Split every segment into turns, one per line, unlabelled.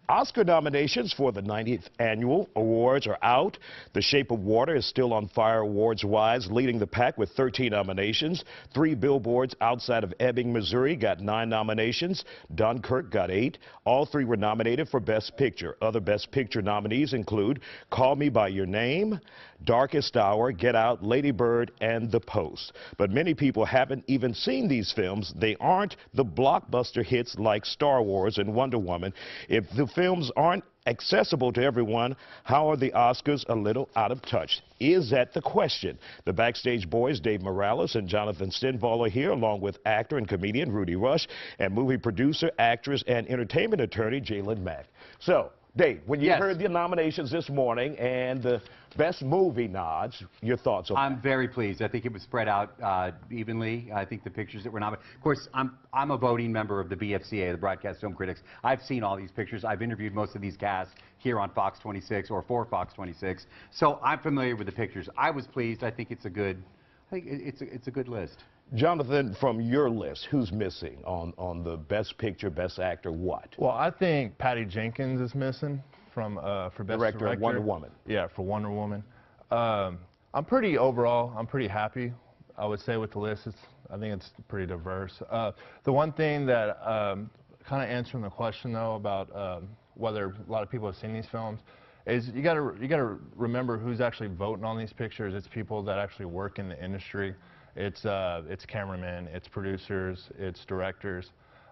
Oscar nominations for the 90th annual awards are out. The Shape of Water is still on fire awards-wise, leading the pack with 13 nominations. 3 Billboards Outside of Ebbing, Missouri got 9 nominations. Dunkirk got 8. All 3 were nominated for Best Picture. Other Best Picture nominees include Call Me By Your Name, Darkest Hour, Get Out, Lady Bird, and The Post. But many people haven't even seen these films. They aren't the blockbuster hits like Star Wars and Wonder Woman. If the films aren't accessible to everyone, how are the Oscars a little out of touch? Is that the question? The Backstage Boys, Dave Morales and Jonathan Stenvall, are here, along with actor and comedian Rudy Rush and movie producer, actress, and entertainment attorney Jalene Mack. So, Dave, when you heard the nominations this morning and the Best Movie nods, your thoughts on that?
I'm very pleased. I think it was spread out evenly. I think the pictures that were nominated. Of course, I'm a voting member of the BFCA, the Broadcast Film Critics. I've seen all these pictures. I've interviewed most of these casts here on Fox 26 or for Fox 26. So I'm familiar with the pictures. I was pleased. I think it's a good list.
Jonathan, from your list, who's missing on the Best Picture, Best Actor, what?
Well, I think Patty Jenkins is missing from for Best Director
of Wonder Woman.
Yeah, for Wonder Woman. I'm pretty happy, I would say, with the list. I think it's pretty diverse. The one thing that kind of answering the question though about whether a lot of people have seen these films is you gotta remember who's actually voting on these pictures. It's people that actually work in the industry. It's cameramen, it's producers, it's directors,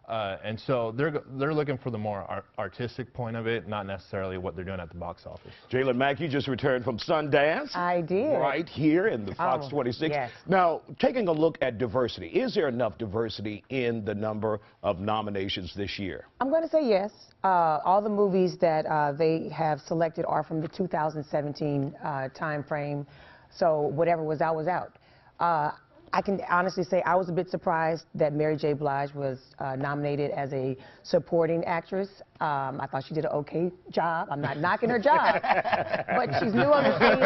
and so they're looking for the more artistic point of it, not necessarily what they're doing at the box office.
Jalene Mack, you just returned from Sundance.
I did.
Right here in the Fox 26.
Yes.
Now, taking a look at diversity, is there enough diversity in the number of nominations this year? I'm
going to say yes. All the movies that they have selected are from the 2017 time frame, so whatever was out was out. I can honestly say I was a bit surprised that Mary J. Blige was nominated as a supporting actress. I thought she did an okay job. I'm not knocking her job, but she's new on the scene.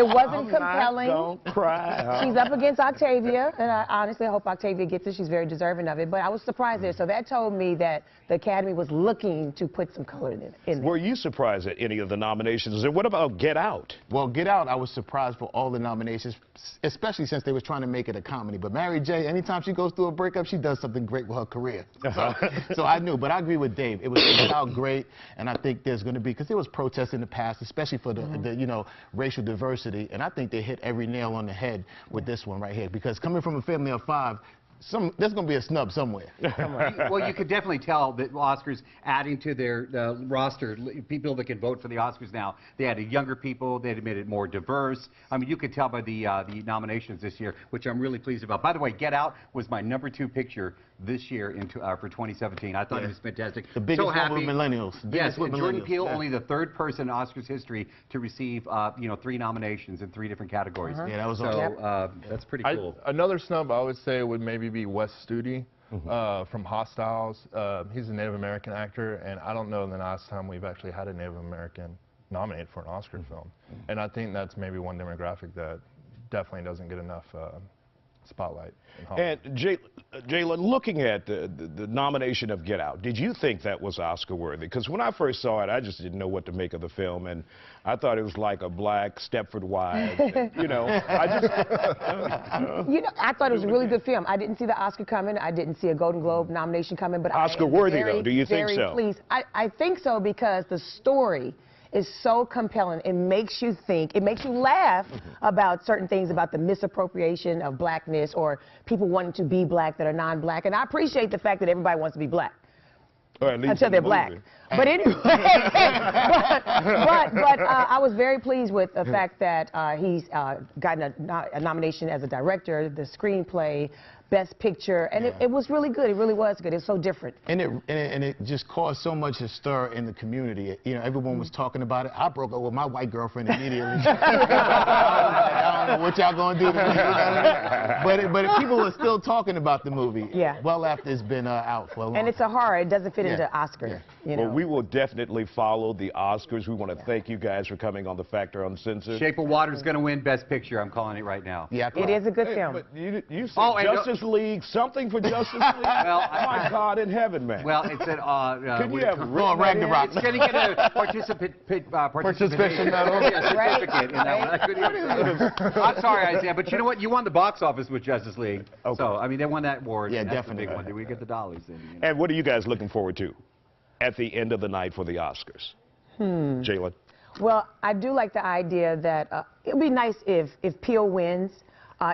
It wasn't compelling.
Don't cry.
She's up against Octavia, and I honestly hope Octavia gets it. She's very deserving of it, but I was surprised there. So that told me that the Academy was looking to put some color in it.
Were you surprised at any of the nominations? And what about Get Out?
Well, Get Out, I was surprised for all the nominations, especially since they was trying to make it a comedy. But Mary J., anytime she goes through a breakup, she does something great with her career. So I knew, but I agree with Dave. It was out great, and I think there's going to be, because there was protests in the past, especially for the you know, racial diversity, and I think they hit every nail on the head with this one right here, because coming from a family of 5, there's going to be a snub somewhere.
Well, you could definitely tell that Oscars adding to their roster, people that can vote for the Oscars now, they added younger people, they made it more diverse. I mean, you could tell by the nominations this year, which I'm really pleased about. By the way, Get Out was my #2 picture this year for 2017. I thought it was fantastic.
The biggest one with millennials.
Yes, and Jordan Peele, only the 3rd person in Oscars history to receive, you know, 3 nominations in 3 different categories.
Yeah, that was
that's pretty cool.
Another snub I would say would maybe be Wes Studi from Hostiles. He's a Native American actor, and I don't know the last time we've actually had a Native American nominated for an Oscar film. And I think that's maybe one demographic that definitely doesn't get enough spotlight in Hollywood.
And Jalene, looking at the nomination of Get Out, did you think that was Oscar worthy? Because when I first saw it, I just didn't know what to make of the film, and I thought it was like a black Stepford Wives. You know,
you know, I thought it was a really good film. I didn't see the Oscar coming. I didn't see a Golden Globe nomination coming, but
Oscar worthy though? Do you think so?
Please, I think so, because the story is so compelling. It makes you think, it makes you laugh about certain things, about the misappropriation of blackness or people wanting to be black that are non-black. And I appreciate the fact that everybody wants to be black. Until they're black. But anyway, but I was very pleased with the fact that he's gotten a nomination as a director, the screenplay, Best Picture, and it was really good. It really was good. It's so different.
And it just caused so much a stir in the community. You know, everyone was talking about it. I broke up with my white girlfriend immediately. I don't know what y'all gonna do to me. You know? But people are still talking about the movie.
Yeah.
Well after it's been out for a long time.
And it's a horror. It doesn't fit into Oscar.
Yeah.
You know?
Well, we will definitely follow the Oscars. We want to thank you guys for coming on The Factor Uncensored.
Shape of Water is going to win Best Picture. I'm calling it right now.
Yeah,
it is a good film.
But you said Justice League, something for Justice League?
Well,
My God in heaven, man.
Well, it said,
Can you have
Oh, Ragnarok.
it's going to get a participation
medal.
Yeah, certificate in that one. I couldn't even- I'm sorry, Isiah, but you know what? You won the box office with Justice League.
Okay.
So, I mean, they won that award.
Yeah,
and that's
definitely.
the big one. Did we get the dollies then? You know?
And what are you guys looking forward to at the end of the night for the Oscars? Jalene?
Well, I do like the idea that it would be nice if Peele wins.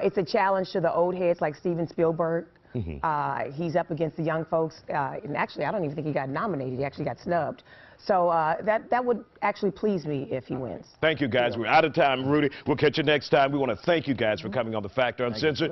It's a challenge to the old heads like Steven Spielberg. He's up against the young folks. And actually, I don't even think he got nominated. He actually got snubbed. So that would actually please me if he wins.
Thank you, guys. We're out of time, Rudy. We'll catch you next time. We want to thank you guys for coming on The Factor Uncensored.